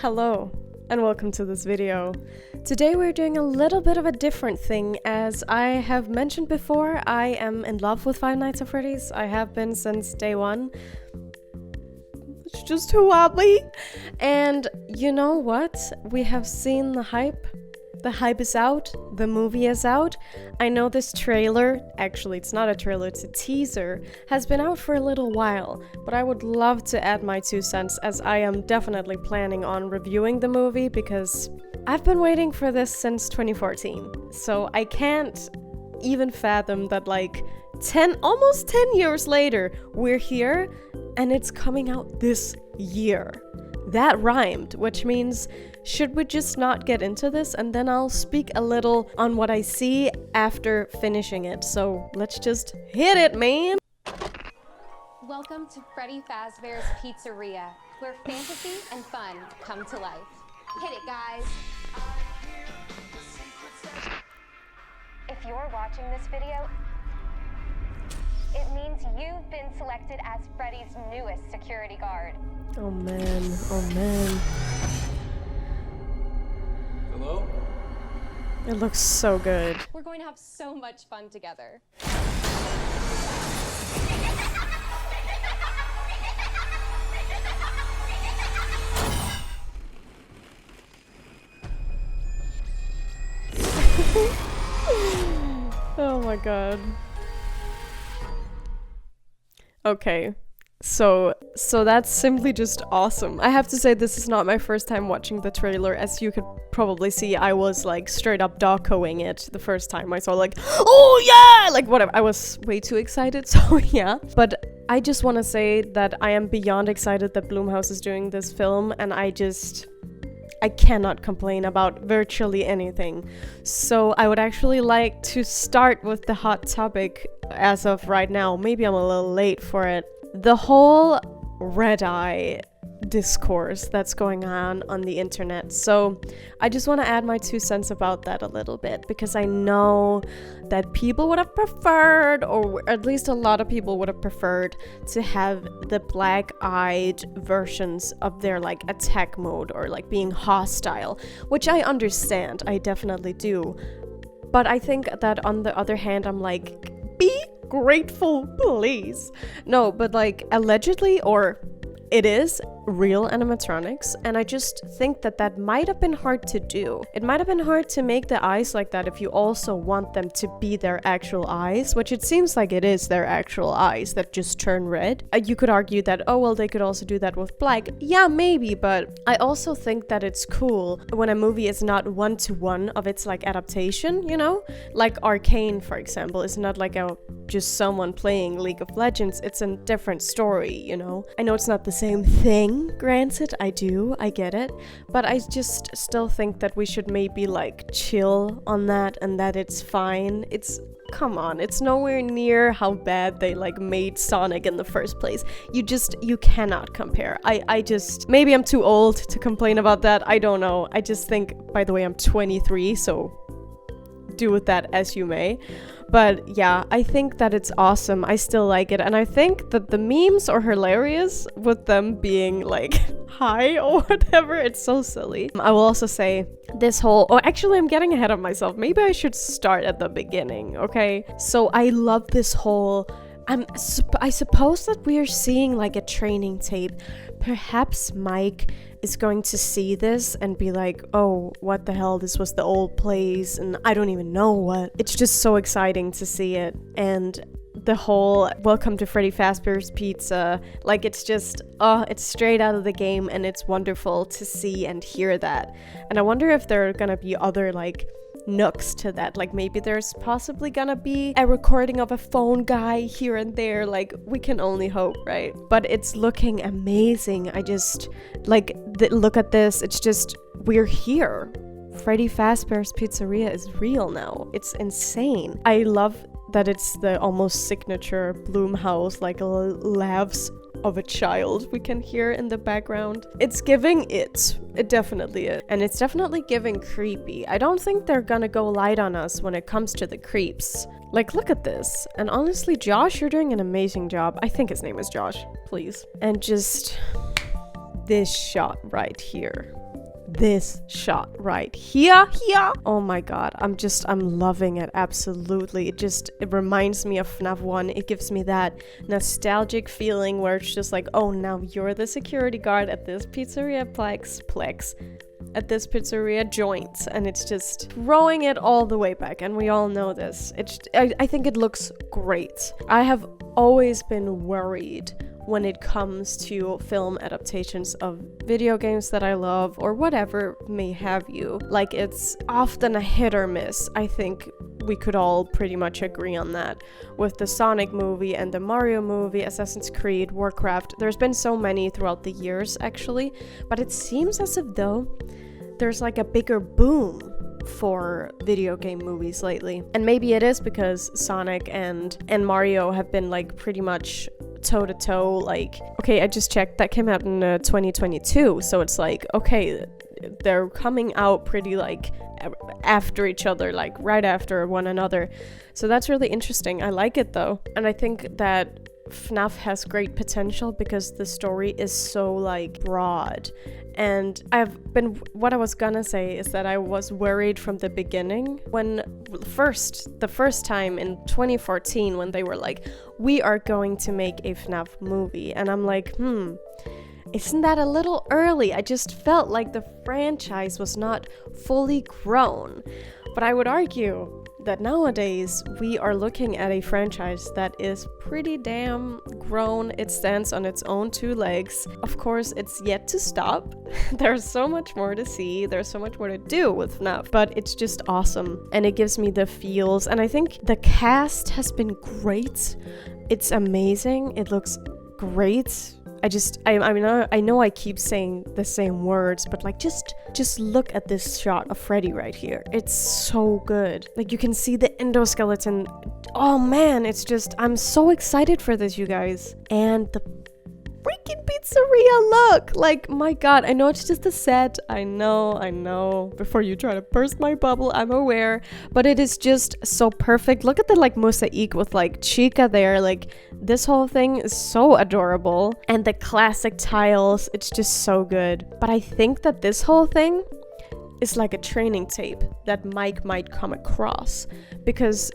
Hello, and welcome to this video. Today we're doing a little bit of a different thing. As I have mentioned before, I am in love with Five Nights at Freddy's. I have been since day one. It's just who are we? And you know what? We have seen the hype. The hype is out, the movie is out. I know this trailer, actually it's not a trailer, it's a teaser, has been out for a little while, but I would love to add my 2 cents as I am definitely planning on reviewing the movie because I've been waiting for this since 2014. So I can't even fathom that almost 10 years later, we're here and it's coming out this year. That rhymed, which means should we just not get into this and then I'll speak a little on what I see after finishing it. So let's just hit it, man! Welcome to Freddy Fazbear's Pizzeria, where fantasy and fun come to life. Hit it, guys! If you're watching this video, it means you've been selected as Freddy's newest security guard. Oh man, oh man. Hello? It looks so good. We're going to have so much fun together. Oh my god. Okay. So that's simply just awesome. I have to say this is not my first time watching the trailer. As you could probably see, I was straight up dogcoing it the first time I saw oh yeah! Whatever. I was way too excited, so yeah. But I just want to say that I am beyond excited that Blumhouse is doing this film, and I cannot complain about virtually anything. So I would actually like to start with the hot topic as of right now. Maybe I'm a little late for it. The whole red eye discourse that's going on the internet. So I just want to add my 2 cents about that a little bit, because I know that people would have preferred, or at least a lot of people would have preferred, to have the black-eyed versions of their attack mode or being hostile, which I understand. I definitely do. But I think that on the other hand, I'm be grateful, please. No, but allegedly, or it is real animatronics, and I just think that might have been hard to do. It might have been hard to make the eyes like that if you also want them to be their actual eyes, which it seems like it is their actual eyes that just turn red. You could argue that, oh well, they could also do that with black. Yeah, maybe, but I also think that it's cool when a movie is not one-to-one of its adaptation, you know? Arcane, for example, is not just someone playing League of Legends. It's a different story, you know? I know it's not the same thing, granted, I get it, but I just still think that we should maybe chill on that, and that it's fine. Come on, it's nowhere near how bad they made Sonic in the first place. You cannot compare. Maybe I'm too old to complain about that, I don't know. I just think, by the way, I'm 23, so do with that as you may. But yeah, I think that it's awesome. I still like it. And I think that the memes are hilarious with them being high or whatever. It's so silly. I will also say this whole... Oh, actually, I'm getting ahead of myself. Maybe I should start at the beginning, okay? So I love this whole... I suppose that we are seeing a training tape. Perhaps Mike is going to see this and be oh, what the hell, this was the old place, and I don't even know what. It's just so exciting to see it. And the whole welcome to Freddy Fazbear's Pizza, it's just, it's straight out of the game, and it's wonderful to see and hear that. And I wonder if there are gonna be other nooks to that, maybe there's possibly gonna be a recording of a phone guy here and there, we can only hope, right? But it's looking amazing. I just look at this, it's just, we're here. Freddy Fazbear's Pizzeria is real now. It's insane. I love that it's the almost signature Blumhouse laughs of a child we can hear in the background. It's giving it definitely is. And it's definitely giving creepy. I don't think they're gonna go light on us when it comes to the creeps. Look at this. And honestly, Josh, you're doing an amazing job. I think his name is Josh, please. And just this shot right here. This shot right here. Oh my god, I'm loving it. Absolutely. It reminds me of FNAF 1. It gives me that nostalgic feeling where it's just like, oh, now you're the security guard at this pizzeria plex at this pizzeria joint, and it's just throwing it all the way back, and we all know this. I think it looks great. I have always been worried when it comes to film adaptations of video games that I love or whatever may have you. Like, it's often a hit or miss. I think we could all pretty much agree on that. With the Sonic movie and the Mario movie, Assassin's Creed, Warcraft, there's been so many throughout the years actually, but it seems as if though there's like a bigger boom for video game movies lately. And maybe it is because Sonic and Mario have been like pretty much toe-to-toe. Like, okay, I just checked, that came out in 2022, so it's like, okay, they're coming out pretty like after each other, like right after one another. So that's really interesting. I like it though, and I think that FNAF has great potential because the story is so like broad. And what I was gonna say is that I was worried from the beginning when the first time in 2014 when they were like, we are going to make a FNAF movie, and I'm like, isn't that a little early? I just felt like the franchise was not fully grown. But I would argue that nowadays we are looking at a franchise that is pretty damn grown. It stands on its own two legs. Of course, it's yet to stop. There's so much more to see. There's so much more to do with FNAF, but it's just awesome. And it gives me the feels. And I think the cast has been great. It's amazing. It looks great. I know I keep saying the same words, but like just look at this shot of Freddy right here. It's so good. Like, you can see the endoskeleton. Oh man, it's just, I'm so excited for this, you guys. And the freaking pizzeria look, like, my god, I know it's just a set. I know. Before you try to burst my bubble, I'm aware, but it is just so perfect. Look at the like mosaic with like Chica there. Like, this whole thing is so adorable, and the classic tiles, it's just so good. But I think that this whole thing is like a training tape that Mike might come across, because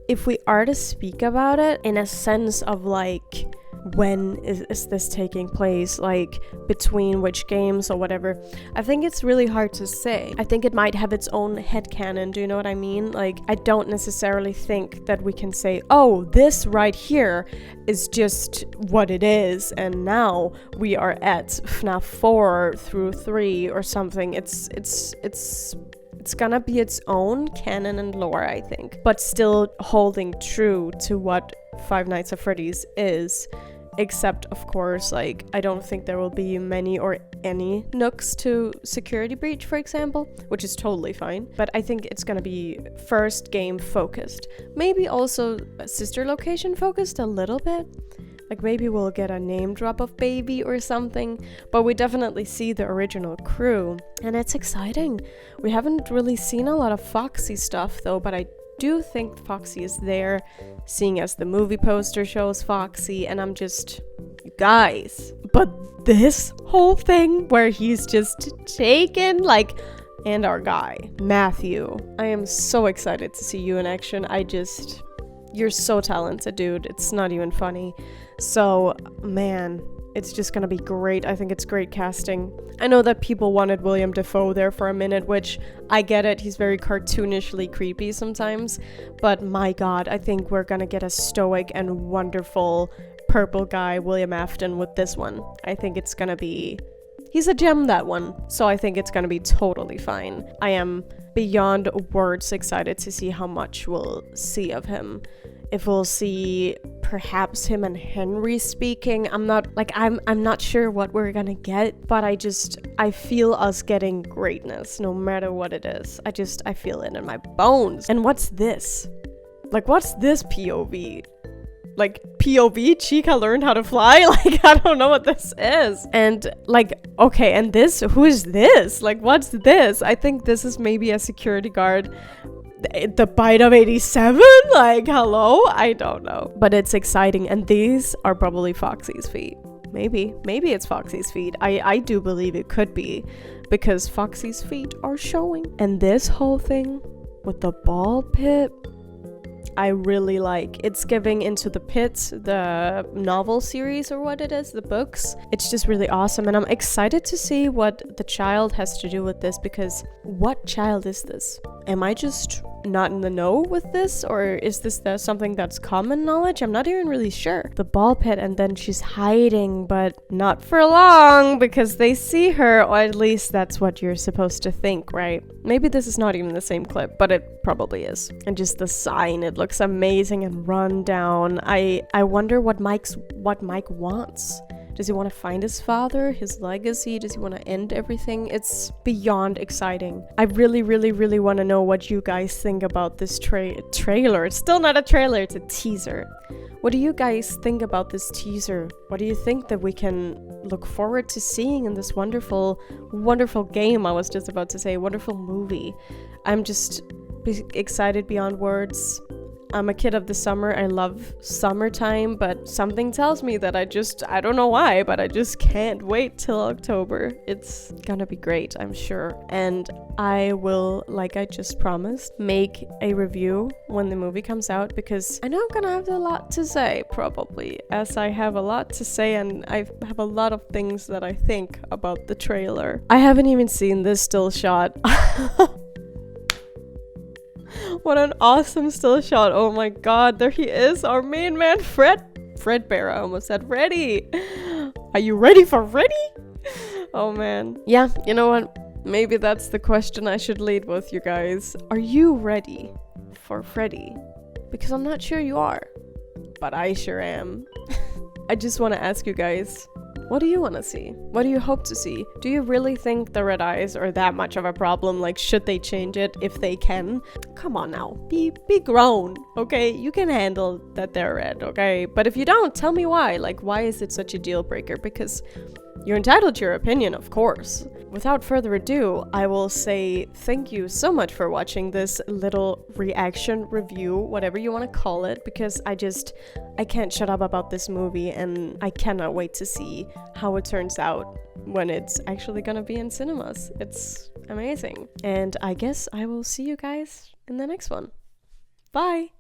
if we are to speak about it in a sense of like, when is this taking place, like between which games or whatever, I think it's really hard to say. I think it might have its own headcanon, do you know what I mean? Like, I don't necessarily think that we can say, oh, this right here is just what it is, and now we are at FNAF 4 through 3 or something. It's gonna be its own canon and lore, I think, but still holding true to what Five Nights at Freddy's is. Except, of course, like, I don't think there will be many or any nooks to security breach, for example, which is totally fine. But I think it's gonna be first game focused. Maybe also sister location focused a little bit. Like, maybe we'll get a name drop of Baby or something. But we definitely see the original crew. And it's exciting. We haven't really seen a lot of Foxy stuff, though, but I do think Foxy is there, seeing as the movie poster shows Foxy, and I'm just, you guys, but this whole thing where he's just taken, like, and our guy, Matthew, I am so excited to see you in action. You're so talented, dude. It's not even funny. So, man, it's just gonna be great. I think it's great casting. I know that people wanted William Dafoe there for a minute, which I get it. He's very cartoonishly creepy sometimes. But my god, I think we're gonna get a stoic and wonderful purple guy, William Afton, with this one. I think it's gonna be... He's a gem, that one. So I think it's gonna be totally fine. I am beyond words excited to see how much we'll see of him. If we'll see perhaps him and Henry speaking, I'm not sure what we're gonna get, but I feel us getting greatness no matter what it is. I feel it in my bones. And what's this? Like, what's this POV? Like, POV? Chica learned how to fly? Like, I don't know what this is. And, like, okay, and this? Who is this? Like, what's this? I think this is maybe a security guard. The Bite of 87? Like, hello? I don't know. But it's exciting, and these are probably Foxy's feet. maybe it's Foxy's feet. I do believe it could be, because Foxy's feet are showing. And this whole thing with the ball pit, I really like. It's giving Into the Pit, the novel series, or what it is, the books. It's just really awesome, and I'm excited to see what the child has to do with this, because what child is this? Am I just not in the know with this, or is this something that's common knowledge? I'm not even really sure. The ball pit, and then she's hiding, but not for long, because they see her, or at least that's what you're supposed to think, right? Maybe this is not even the same clip, but it probably is. And just the sign, it looks amazing and run down. I wonder what Mike wants. Does he want to find his father, his legacy? Does he want to end everything? It's beyond exciting. I really, really, really want to know what you guys think about this trailer. It's still not a trailer, it's a teaser. What do you guys think about this teaser? What do you think that we can look forward to seeing in this wonderful, wonderful game? I was just about to say, wonderful movie. I'm just excited beyond words. I'm a kid of the summer. I love summertime, but something tells me that I don't know why, but I just can't wait till October. It's gonna be great, I'm sure. And I will, like I just promised, make a review when the movie comes out, because I know I'm gonna have a lot to say, probably, as I have a lot to say, and I have a lot of things that I think about the trailer. I haven't even seen this still shot. What an awesome still shot. Oh my god, there he is, our main man, Fredbear. I almost said Freddy. Are you ready for Freddy? Oh man. Yeah, you know what? Maybe that's the question I should lead with, you guys. Are you ready for Freddy? Because I'm not sure you are, but I sure am. I just want to ask you guys, what do you want to see? What do you hope to see? Do you really think the red eyes are that much of a problem? Like, should they change it if they can? Come on now, be grown, okay? You can handle that they're red, okay? But if you don't, tell me why. Like, why is it such a deal breaker? Because you're entitled to your opinion, of course. Without further ado, I will say thank you so much for watching this little reaction review, whatever you want to call it, because I can't shut up about this movie, and I cannot wait to see how it turns out when it's actually gonna be in cinemas. It's amazing. And I guess I will see you guys in the next one. Bye!